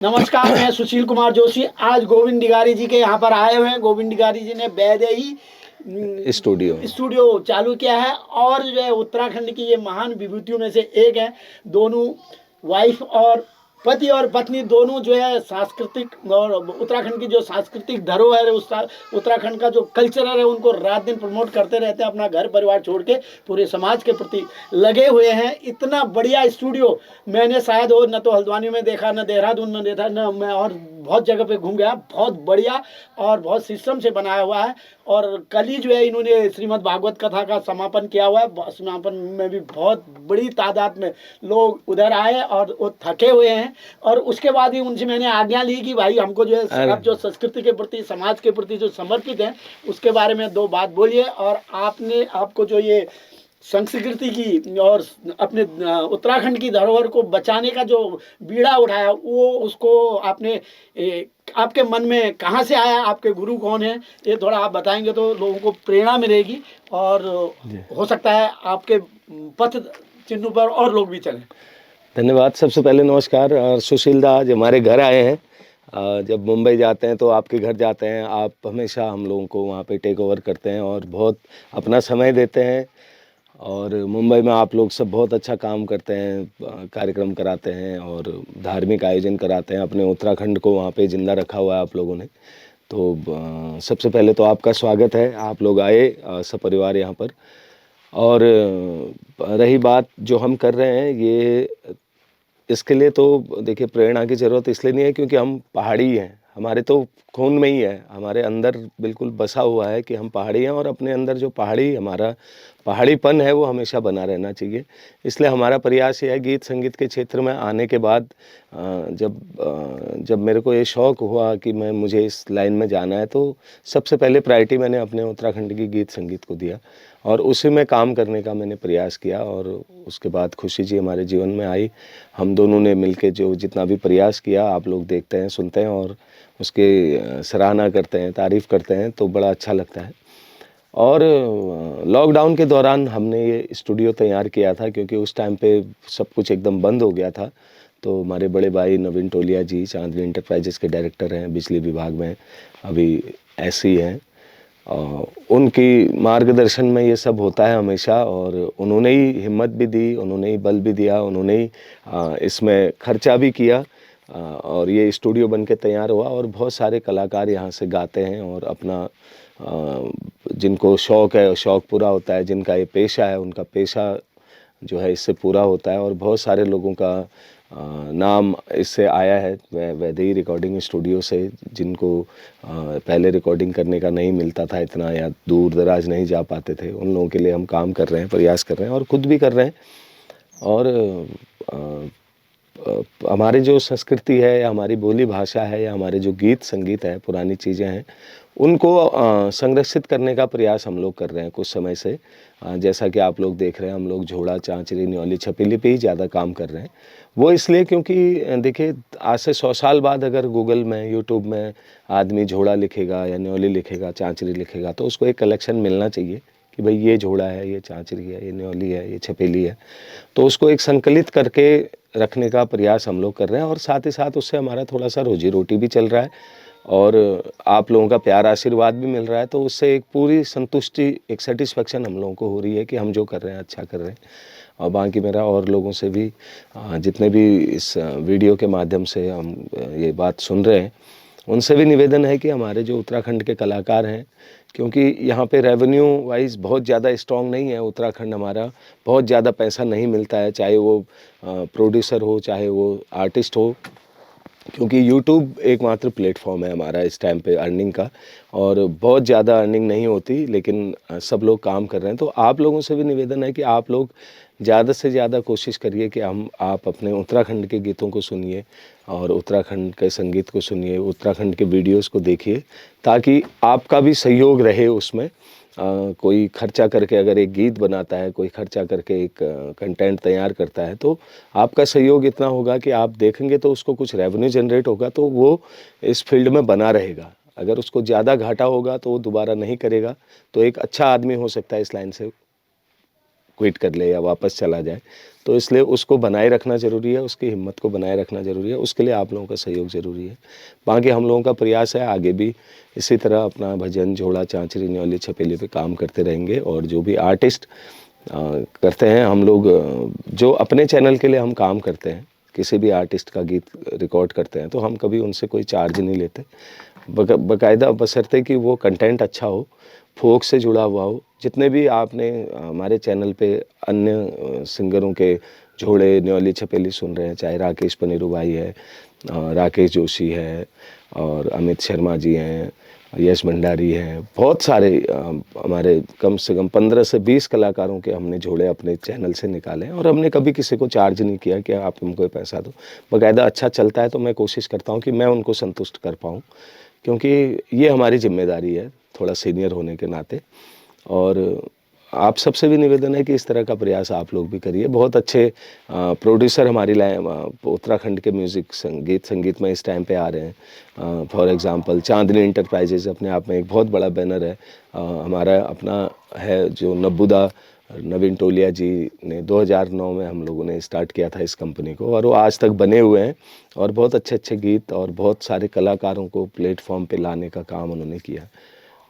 नमस्कार, मैं सुशील कुमार जोशी आज गोविंद दिगारी जी के यहाँ पर आए हुए हैं। गोविंद दिगारी जी ने वैदेही स्टूडियो चालू किया है और जो है उत्तराखंड की ये महान विभूतियों में से एक है। दोनों वाइफ और पति और पत्नी दोनों जो है सांस्कृतिक और उत्तराखंड की जो सांस्कृतिक धरोहर है, उस उत्तराखंड का जो कल्चरल है उनको रात दिन प्रमोट करते रहते हैं। अपना घर परिवार छोड़ के पूरे समाज के प्रति लगे हुए हैं। इतना बढ़िया स्टूडियो मैंने शायद और न तो हल्द्वानी में देखा, न देहरादून में देखा, न मैं और बहुत जगह पे घूम गया। बहुत बढ़िया और बहुत सिस्टम से बनाया हुआ है। और कल ही जो है इन्होंने श्रीमद् भागवत कथा का समापन किया हुआ है। समापन में भी बहुत बड़ी तादाद में लोग उधर आए और वो थके हुए हैं। और उसके बाद ही उनसे मैंने आज्ञा ली कि भाई हमको जो है आप जो संस्कृति के प्रति, समाज के प्रति जो समर्पित हैं, उसके बारे में दो बात बोलिए। और आपको जो ये संस्कृति की और अपने उत्तराखंड की धरोहर को बचाने का जो बीड़ा उठाया, वो उसको आपने आपके मन में कहाँ से आया, आपके गुरु कौन है, ये थोड़ा आप बताएंगे तो लोगों को प्रेरणा मिलेगी और हो सकता है आपके पथ चिन्ह पर और लोग भी चलें। धन्यवाद। सबसे पहले नमस्कार। और सुशील दा आज हमारे घर आए हैं। जब मुंबई जाते हैं तो आपके घर जाते हैं, आप हमेशा हम लोगों को वहाँ पे टेक ओवर करते हैं और बहुत अपना समय देते हैं। और मुंबई में आप लोग सब बहुत अच्छा काम करते हैं, कार्यक्रम कराते हैं और धार्मिक आयोजन कराते हैं। अपने उत्तराखंड को वहाँ पे ज़िंदा रखा हुआ है आप लोगों ने। तो सबसे पहले तो आपका स्वागत है, आप लोग आए सपरिवार यहाँ पर। और रही बात जो हम कर रहे हैं, ये इसके लिए तो देखिए प्रेरणा की ज़रूरत इसलिए नहीं है क्योंकि हम पहाड़ी हैं, हमारे तो खून में ही है, हमारे अंदर बिल्कुल बसा हुआ है कि हम पहाड़ी हैं। और अपने अंदर जो हमारा पहाड़ीपन है वो हमेशा बना रहना चाहिए। इसलिए हमारा प्रयास ये है, गीत संगीत के क्षेत्र में आने के बाद जब मेरे को ये शौक़ हुआ कि मुझे इस लाइन में जाना है, तो सबसे पहले प्रायोरिटी मैंने अपने उत्तराखंड की गीत संगीत को दिया और उसी में काम करने का मैंने प्रयास किया। और उसके बाद खुशी जी हमारे जीवन में आई। हम दोनों ने मिलके जो जितना भी प्रयास किया, आप लोग देखते हैं, सुनते हैं और उसकी सराहना करते हैं, तारीफ़ करते हैं, तो बड़ा अच्छा लगता है। और लॉकडाउन के दौरान हमने ये स्टूडियो तैयार किया था क्योंकि उस टाइम पे सब कुछ एकदम बंद हो गया था। तो हमारे बड़े भाई नवीन टोलिया जी चांदनी एंटरप्राइजेस के डायरेक्टर हैं, बिजली विभाग में अभी ऐसी हैं। उनकी मार्गदर्शन में ये सब होता है हमेशा। और उन्होंने ही हिम्मत भी दी, उन्होंने ही बल भी दिया, उन्होंने ही इसमें खर्चा भी किया और ये स्टूडियो बन के तैयार हुआ। और बहुत सारे कलाकार यहाँ से गाते हैं और अपना जिनको शौक़ है शौक़ पूरा होता है, जिनका ये पेशा है उनका पेशा जो है इससे पूरा होता है। और बहुत सारे लोगों का नाम इससे आया है वैदेही रिकॉर्डिंग स्टूडियो से, जिनको पहले रिकॉर्डिंग करने का नहीं मिलता था इतना, या दूर दराज नहीं जा पाते थे, उन लोगों के लिए हम काम कर रहे हैं, प्रयास कर रहे हैं और ख़ुद भी कर रहे हैं। और हमारी जो संस्कृति है या हमारी बोली भाषा है या हमारे जो गीत संगीत है, पुरानी चीज़ें हैं, उनको संरक्षित करने का प्रयास हम लोग कर रहे हैं कुछ समय से। जैसा कि आप लोग देख रहे हैं, हम लोग झोड़ा, चांचरी, न्योली, छपीली पे ही ज़्यादा काम कर रहे हैं। वो इसलिए क्योंकि देखिए आज से 100 साल बाद अगर गूगल में, यूट्यूब में आदमी झोड़ा लिखेगा या न्योली लिखेगा, चांचरी लिखेगा, तो उसको एक कलेक्शन मिलना चाहिए कि भाई ये झोड़ा है, ये चांचरी है, ये न्योली है, ये छपेली है। तो उसको एक संकलित करके रखने का प्रयास हम लोग कर रहे हैं। और साथ ही साथ उससे हमारा थोड़ा सा रोजी रोटी भी चल रहा है और आप लोगों का प्यार आशीर्वाद भी मिल रहा है। तो उससे एक पूरी संतुष्टि, एक सेटिस्फेक्शन हम लोगों को हो रही है कि हम जो कर रहे हैं अच्छा कर रहे हैं। और बाकी मेरा और लोगों से भी, जितने भी इस वीडियो के माध्यम से हम ये बात सुन रहे हैं, उनसे भी निवेदन है कि हमारे जो उत्तराखंड के कलाकार हैं, क्योंकि यहाँ पे रेवेन्यू वाइज बहुत ज़्यादा स्ट्रॉन्ग नहीं है उत्तराखंड हमारा, बहुत ज़्यादा पैसा नहीं मिलता है, चाहे वो प्रोड्यूसर हो, चाहे वो आर्टिस्ट हो, क्योंकि यूट्यूब एकमात्र प्लेटफॉर्म है हमारा इस टाइम पे अर्निंग का। और बहुत ज़्यादा अर्निंग नहीं होती, लेकिन सब लोग काम कर रहे हैं। तो आप लोगों से भी निवेदन है कि आप लोग ज़्यादा से ज़्यादा कोशिश करिए कि आप अपने उत्तराखंड के गीतों को सुनिए और उत्तराखंड के संगीत को सुनिए, उत्तराखंड के वीडियोस को देखिए, ताकि आपका भी सहयोग रहे उसमें। कोई खर्चा करके अगर एक गीत बनाता है, कोई खर्चा करके एक कंटेंट तैयार करता है, तो आपका सहयोग इतना होगा कि आप देखेंगे तो उसको कुछ रेवेन्यू जनरेट होगा, तो वो इस फील्ड में बना रहेगा। अगर उसको ज़्यादा घाटा होगा तो वो दोबारा नहीं करेगा। तो एक अच्छा आदमी हो सकता है इस लाइन से क्विट कर ले या वापस चला जाए। तो इसलिए उसको बनाए रखना ज़रूरी है, उसकी हिम्मत को बनाए रखना ज़रूरी है, उसके लिए आप लोगों का सहयोग ज़रूरी है। बाकी हम लोगों का प्रयास है आगे भी इसी तरह अपना भजन, झोड़ा, चाँचरी, न्योली, छपेली पे काम करते रहेंगे। और जो भी आर्टिस्ट करते हैं हम लोग, जो अपने चैनल के लिए हम काम करते हैं, किसी भी आर्टिस्ट का गीत रिकॉर्ड करते हैं तो हम कभी उनसे कोई चार्ज नहीं लेते, बाकायदा, बशर्ते कि वो कंटेंट अच्छा हो, फोक से जुड़ा हुआ हो। जितने भी आपने हमारे चैनल पे अन्य सिंगरों के झोड़े, न्योली, छपेली सुन रहे हैं, चाहे राकेश पनीरू भाई है, राकेश जोशी है, और अमित शर्मा जी हैं, यश भंडारी हैं, बहुत सारे हमारे कम से कम 15 से 20 कलाकारों के हमने जोड़े अपने चैनल से निकाले हैं। और हमने कभी किसी को चार्ज नहीं किया कि आप हमको पैसा दो। बाकायदा अच्छा चलता है तो मैं कोशिश करता हूँ कि मैं उनको संतुष्ट कर पाऊँ, क्योंकि ये हमारी जिम्मेदारी है थोड़ा सीनियर होने के नाते। और आप सबसे भी निवेदन है कि इस तरह का प्रयास आप लोग भी करिए। बहुत अच्छे प्रोड्यूसर हमारी उत्तराखंड के म्यूज़िक संगीत में इस टाइम पे आ रहे हैं। फॉर एग्जांपल चांदनी इंटरप्राइजेज अपने आप में एक बहुत बड़ा बैनर है। हमारा अपना है जो नवीन टोलिया जी ने 2009 में हम लोगों ने स्टार्ट किया था इस कंपनी को, और वो आज तक बने हुए हैं और बहुत अच्छे अच्छे गीत और बहुत सारे कलाकारों को प्लेटफॉर्म पे लाने का काम उन्होंने किया।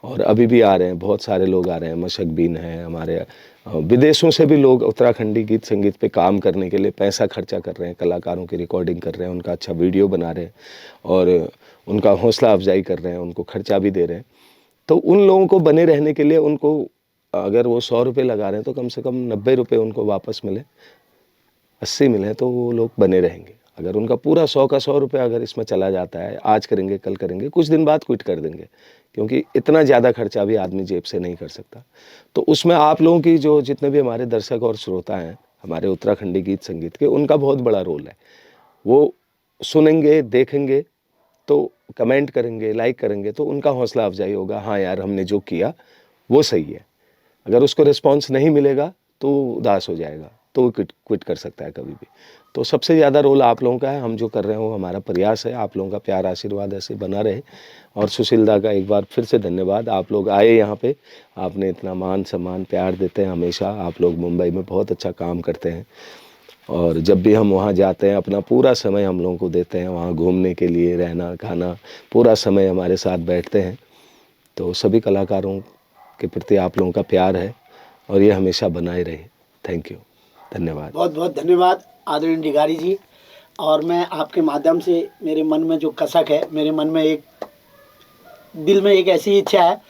और अभी भी आ रहे हैं, बहुत सारे लोग आ रहे हैं, मशकबीन हैं हमारे, विदेशों से भी लोग उत्तराखंडी गीत संगीत पे काम करने के लिए पैसा खर्चा कर रहे हैं, कलाकारों की रिकॉर्डिंग कर रहे हैं, उनका अच्छा वीडियो बना रहे हैं और उनका हौसला अफजाई कर रहे हैं, उनको खर्चा भी दे रहे हैं। तो उन लोगों को बने रहने के लिए उनको अगर वो 100 रुपये लगा रहे हैं तो कम से कम 90 रुपये उनको वापस मिले, 80 मिले तो वो लोग बने रहेंगे। अगर उनका पूरा 100 का 100 रुपये अगर इसमें चला जाता है, आज करेंगे कल करेंगे, कुछ दिन बाद क्विट कर देंगे, क्योंकि इतना ज़्यादा खर्चा भी आदमी जेब से नहीं कर सकता। तो उसमें आप लोगों की जो जितने भी हमारे दर्शक और श्रोता हैं हमारे उत्तराखंडी गीत संगीत के, उनका बहुत बड़ा रोल है। वो सुनेंगे, देखेंगे तो कमेंट करेंगे, लाइक करेंगे तो उनका हौसला अफजाई होगा, हाँ यार हमने जो किया वो सही है। अगर उसको रिस्पॉन्स नहीं मिलेगा तो उदास हो जाएगा, तो वो क्विट कर सकता है कभी भी। तो सबसे ज़्यादा रोल आप लोगों का है, हम जो कर रहे हैं वो हमारा प्रयास है। आप लोगों का प्यार आशीर्वाद ऐसे बना रहे। और सुशील दा का एक बार फिर से धन्यवाद, आप लोग आए यहाँ पे, आपने इतना मान सम्मान प्यार देते हैं हमेशा। आप लोग मुंबई में बहुत अच्छा काम करते हैं और जब भी हम वहाँ जाते हैं अपना पूरा समय हम लोगों को देते हैं, वहाँ घूमने के लिए, रहना खाना, पूरा समय हमारे साथ बैठते हैं। तो सभी कलाकारों के प्रति आप लोगों का प्यार है और ये हमेशा बनाए रहे। थैंक यू, धन्यवाद। बहुत बहुत धन्यवाद आदरणीय डिगारी जी। और मैं आपके माध्यम से मेरे मन में जो कसक है, मेरे मन में एक दिल में एक ऐसी इच्छा है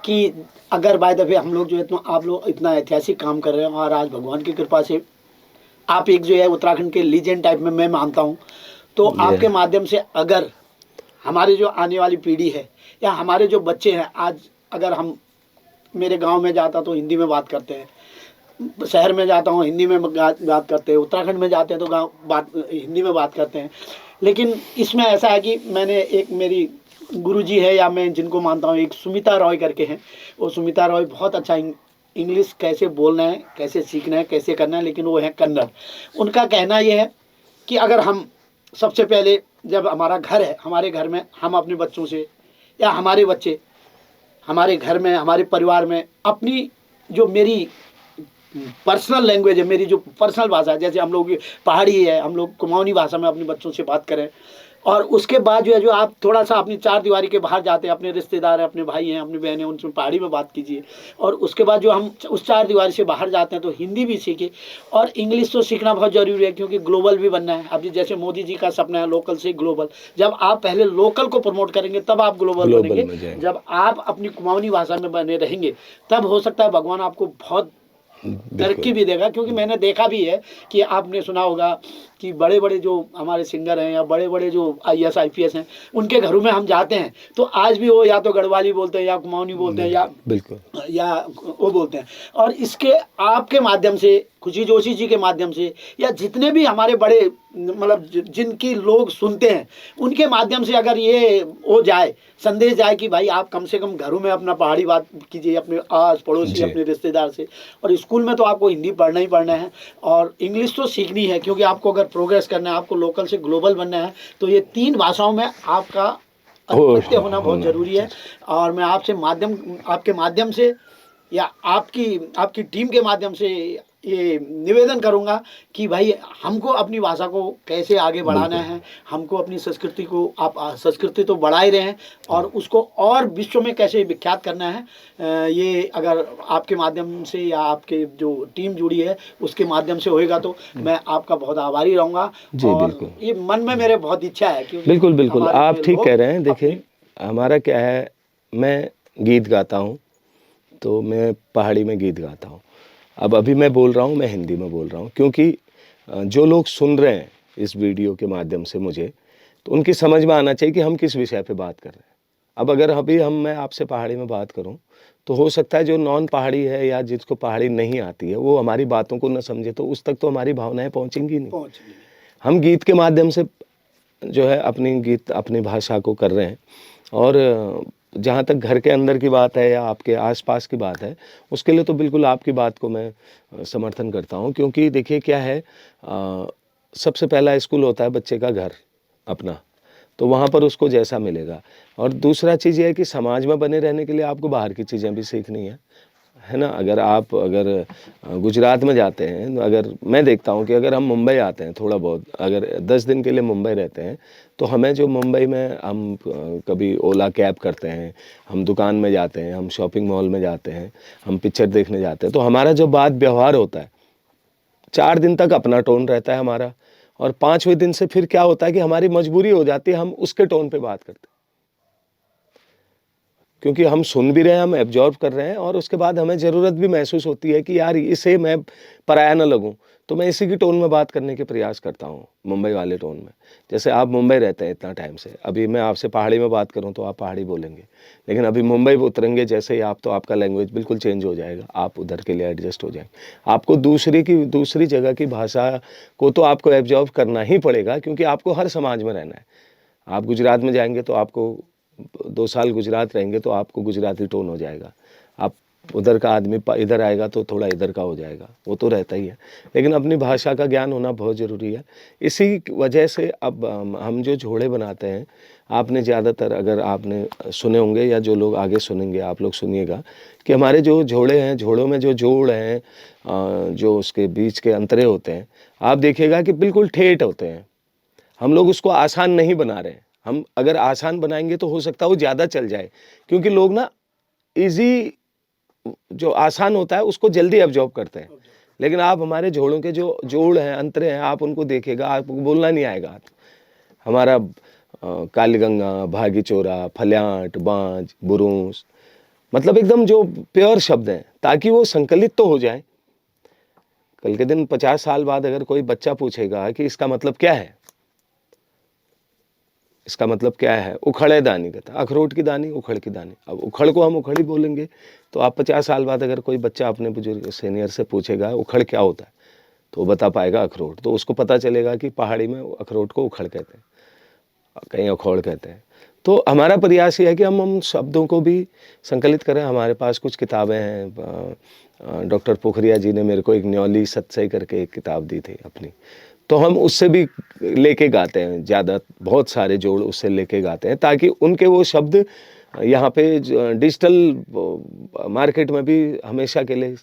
कि अगर बाय दफ़े हम लोग जो है आप लोग इतना ऐतिहासिक काम कर रहे हैं और आज भगवान की कृपा से आप एक जो है उत्तराखंड के लीजेंड टाइप में मैं मानता हूँ, तो आपके माध्यम से अगर हमारी जो आने वाली पीढ़ी है या हमारे जो बच्चे हैं, आज अगर हम मेरे गांव में जाता तो हिंदी में बात करते हैं, शहर में जाता हूँ हिंदी में बात करते हैं, उत्तराखंड में जाते हैं तो हिंदी में बात करते हैं। लेकिन इसमें ऐसा है कि मैंने एक मेरी गुरुजी है या मैं जिनको मानता हूँ, एक सुमिता रॉय करके हैं, वो सुमिता रॉय बहुत अच्छा इंग्लिश कैसे बोलना है, कैसे सीखना है, कैसे करना है, लेकिन वो है कन्नड़। उनका कहना ये है कि अगर हम सबसे पहले जब हमारा घर है, हमारे घर में हम अपने बच्चों से या हमारे बच्चे हमारे घर में हमारे परिवार में अपनी जो मेरी पर्सनल लैंग्वेज है, मेरी जो पर्सनल भाषा है, जैसे हम लोग पहाड़ी है, हम लोग कुमाऊनी भाषा में अपने बच्चों से बात करें। और उसके बाद जो है जो आप थोड़ा सा अपनी चार दीवारी के बाहर जाते हैं, अपने रिश्तेदार हैं, अपने भाई हैं, अपनी बहन हैं, उनसे पहाड़ी में बात कीजिए। और उसके बाद जो हम उस चार दीवारी से बाहर जाते हैं तो हिंदी भी सीखिए। और इंग्लिश तो सीखना बहुत ज़रूरी है, क्योंकि ग्लोबल भी बनना है। अभी जैसे मोदी जी का सपना है लोकल से ग्लोबल। जब आप पहले लोकल को प्रमोट करेंगे तब आप ग्लोबल बनेंगे। जब आप अपनी कुमाऊनी भाषा में बने रहेंगे तब हो सकता है भगवान आपको बहुत तरक्की भी देगा। क्योंकि मैंने देखा भी है कि आपने सुना होगा कि बड़े बड़े जो हमारे सिंगर हैं या बड़े बड़े जो IAS IPS हैं, उनके घरों में हम जाते हैं तो आज भी वो या तो गढ़वाली बोलते हैं या कुमाऊनी बोलते हैं या वो बोलते हैं। और इसके आपके माध्यम से, खुशी जोशी जी के माध्यम से, या जितने भी हमारे बड़े मतलब जिनकी लोग सुनते हैं उनके माध्यम से अगर ये हो जाए, संदेश जाए कि भाई आप कम से कम घरों में अपना पहाड़ी बात कीजिए, अपने आस पड़ोसी, अपने रिश्तेदार से। और स्कूल में तो आपको हिंदी पढ़ना ही पढ़ना है और इंग्लिश तो सीखनी है, क्योंकि आपको अगर प्रोग्रेस करना है, आपको लोकल से ग्लोबल बनना है, तो ये 3 भाषाओं में आपका अद्वितीय होना बहुत ज़रूरी है। और मैं आपके माध्यम से या आपकी टीम के माध्यम से ये निवेदन करूंगा कि भाई हमको अपनी भाषा को कैसे आगे बढ़ाना है, हमको अपनी संस्कृति को, आप संस्कृति तो बढ़ा ही रहे हैं और उसको और विश्व में कैसे विख्यात करना है, ये अगर आपके माध्यम से या आपके जो टीम जुड़ी है उसके माध्यम से होएगा तो मैं आपका बहुत आभारी रहूँगा। और ये मन में मेरे बहुत इच्छा है कि बिल्कुल बिल्कुल आप ठीक कह रहे हैं। देखिए हमारा क्या है, मैं गीत गाता हूँ तो मैं पहाड़ी में गीत गाता हूँ। अब अभी मैं बोल रहा हूँ, मैं हिंदी में बोल रहा हूँ क्योंकि जो लोग सुन रहे हैं इस वीडियो के माध्यम से मुझे, तो उनकी समझ में आना चाहिए कि हम किस विषय पे बात कर रहे हैं। अब अगर अभी मैं आपसे पहाड़ी में बात करूँ तो हो सकता है जो नॉन पहाड़ी है या जिसको पहाड़ी नहीं आती है वो हमारी बातों को न समझे, तो उस तक तो हमारी भावनाएं पहुँचेंगी नहीं। हम गीत के माध्यम से जो है अपनी भाषा को कर रहे हैं। और जहाँ तक घर के अंदर की बात है या आपके आसपास की बात है, उसके लिए तो बिल्कुल आपकी बात को मैं समर्थन करता हूँ। क्योंकि देखिए क्या है, सबसे पहला स्कूल होता है बच्चे का घर अपना, तो वहाँ पर उसको जैसा मिलेगा। और दूसरा चीज़ ये है कि समाज में बने रहने के लिए आपको बाहर की चीज़ें भी सीखनी है ना। अगर गुजरात में जाते हैं, अगर मैं देखता हूँ कि अगर हम मुंबई आते हैं, थोड़ा बहुत अगर 10 दिन के लिए मुंबई रहते हैं, तो हमें जो मुंबई में हम कभी ओला कैब करते हैं, हम दुकान में जाते हैं, हम शॉपिंग मॉल में जाते हैं, हम पिक्चर देखने जाते हैं, तो हमारा जो बात व्यवहार होता है 4 दिन तक अपना टोन रहता है हमारा, और 5वें दिन से फिर क्या होता है कि हमारी मजबूरी हो जाती है, हम उसके टोन पे बात करते हैं क्योंकि हम सुन भी रहे हैं, हम एब्जॉर्व कर रहे हैं, और उसके बाद हमें ज़रूरत भी महसूस होती है कि यार इसे मैं पराया न लगूं, तो मैं इसी की टोन में बात करने के प्रयास करता हूं, मुंबई वाले टोन में। जैसे आप मुंबई रहते हैं इतना टाइम से, अभी मैं आपसे पहाड़ी में बात करूं तो आप पहाड़ी बोलेंगे, लेकिन अभी मुंबई उतरेंगे जैसे ही आप, तो आपका लैंग्वेज बिल्कुल चेंज हो जाएगा, आप उधर के लिए एडजस्ट हो जाएंगे। आपको दूसरी जगह की भाषा को तो आपको एब्जॉर्व करना ही पड़ेगा, क्योंकि आपको हर समाज में रहना है। आप गुजरात में जाएंगे तो आपको 2 साल गुजरात रहेंगे तो आपको गुजराती टोन हो जाएगा, आप उधर का आदमी इधर आएगा तो थोड़ा इधर का हो जाएगा, वो तो रहता ही है। लेकिन अपनी भाषा का ज्ञान होना बहुत ज़रूरी है। इसी वजह से अब हम जो झोड़े बनाते हैं, आपने ज़्यादातर अगर आपने सुने होंगे या जो लोग आगे सुनेंगे आप लोग सुनिएगा कि हमारे जो झोड़े हैं, झोड़ों में जो जोड़ हैं, जो उसके बीच के अंतरे होते हैं, आप देखिएगा कि बिल्कुल ठेठ होते हैं। हम लोग उसको आसान नहीं बना रहे हैं। हम अगर आसान बनाएंगे तो हो सकता है वो ज़्यादा चल जाए, क्योंकि लोग ना इजी जो आसान होता है उसको जल्दी एब्जॉर्ब करते हैं। लेकिन आप हमारे झोड़ों के जो जोड़ हैं, अंतरे हैं, आप उनको देखेगा, आपको बोलना नहीं आएगा। हमारा कालीगंगा, भागीचोरा, फल्याट, बांझ, बुरूस, मतलब एकदम जो प्योर शब्द हैं, ताकि वो संकलित तो हो जाए। कल के दिन 50 साल बाद अगर कोई बच्चा पूछेगा कि इसका मतलब क्या है, इसका मतलब क्या है, उखड़े दानी कहता, अखरोट की दानी, उखड़ की दानी। अब उखड़ को हम उखड़ी बोलेंगे, तो आप 50 साल बाद अगर कोई बच्चा अपने बुजुर्ग सीनियर से पूछेगा उखड़ क्या होता है, तो वो बता पाएगा अखरोट। तो उसको पता चलेगा कि पहाड़ी में अखरोट को उखड़ कहते हैं, कहीं अखौड़ कहते हैं। तो हमारा प्रयास ये है कि हम शब्दों को भी संकलित करें। हमारे पास कुछ किताबें हैं, डॉक्टर पोखरिया जी ने मेरे को एक न्योली सत्सई करके एक किताब दी थी अपनी, तो हम उससे भी लेके गाते हैं, बहुत सारे जोड़ उससे लेके गाते हैं, ताकि उनके वो शब्द यहाँ पे डिजिटल मार्केट में भी हमेशा के लिए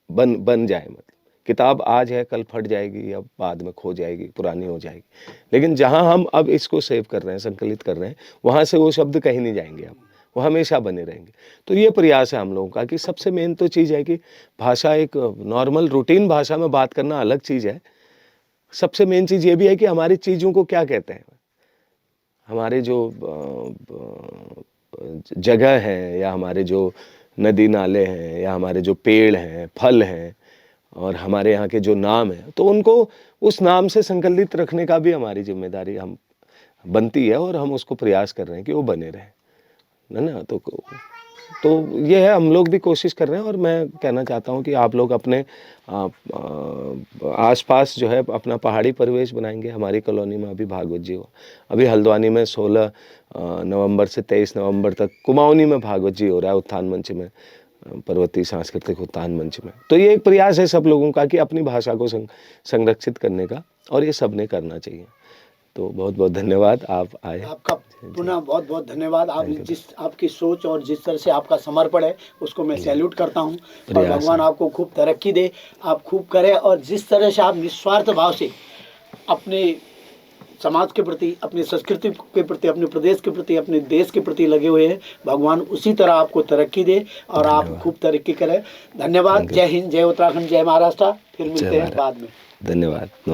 बन जाए। मतलब किताब आज है कल फट जाएगी या बाद में खो जाएगी, पुरानी हो जाएगी, लेकिन जहाँ हम अब इसको सेव कर रहे हैं, संकलित कर रहे हैं, वहाँ से वो शब्द कहीं नहीं जाएंगे, अब वो हमेशा बने रहेंगे। तो ये प्रयास है हम लोगों का कि सबसे मेन तो चीज़ है कि भाषा, एक नॉर्मल रूटीन भाषा में बात करना अलग चीज़ है। सबसे मेन चीज़ ये भी है कि हमारी चीज़ों को क्या कहते हैं, हमारे जो जगह है, या हमारे जो नदी नाले हैं, या हमारे जो पेड़ हैं, फल हैं, और हमारे यहाँ के जो नाम हैं, तो उनको उस नाम से संकलित रखने का भी हमारी जिम्मेदारी हम बनती है, और हम उसको प्रयास कर रहे हैं कि वो बने रहें, है ना। तो ये है, हम लोग भी कोशिश कर रहे हैं। और मैं कहना चाहता हूँ कि आप लोग अपने आसपास जो है अपना पहाड़ी परिवेश बनाएंगे। हमारी कॉलोनी में अभी भागवत जी हुआ, अभी हल्द्वानी में 16 नवंबर से 23 नवंबर तक कुमाऊनी में भागवत जी हो रहा है, उत्थान मंच में, पर्वतीय सांस्कृतिक उत्थान मंच में। तो ये एक प्रयास है सब लोगों का कि अपनी भाषा को संरक्षित करने का, और ये सब ने करना चाहिए। तो बहुत बहुत धन्यवाद, आप आए। आपका पुनः बहुत बहुत धन्यवाद। आप आपकी सोच और जिस तरह से आपका समर्पण है उसको मैं सैल्यूट करता हूँ। और भगवान आपको खूब तरक्की दे, आप खूब करें। और जिस तरह से आप निस्वार्थ भाव से अपने समाज के प्रति, अपनी संस्कृति के प्रति, अपने प्रदेश के प्रति, अपने देश के प्रति लगे हुए हैं, भगवान उसी तरह आपको तरक्की दे और आप खूब तरक्की करें। धन्यवाद। जय हिंद, जय उत्तराखंड, जय महाराष्ट्र। फिर मिलते हैं बाद में। धन्यवाद।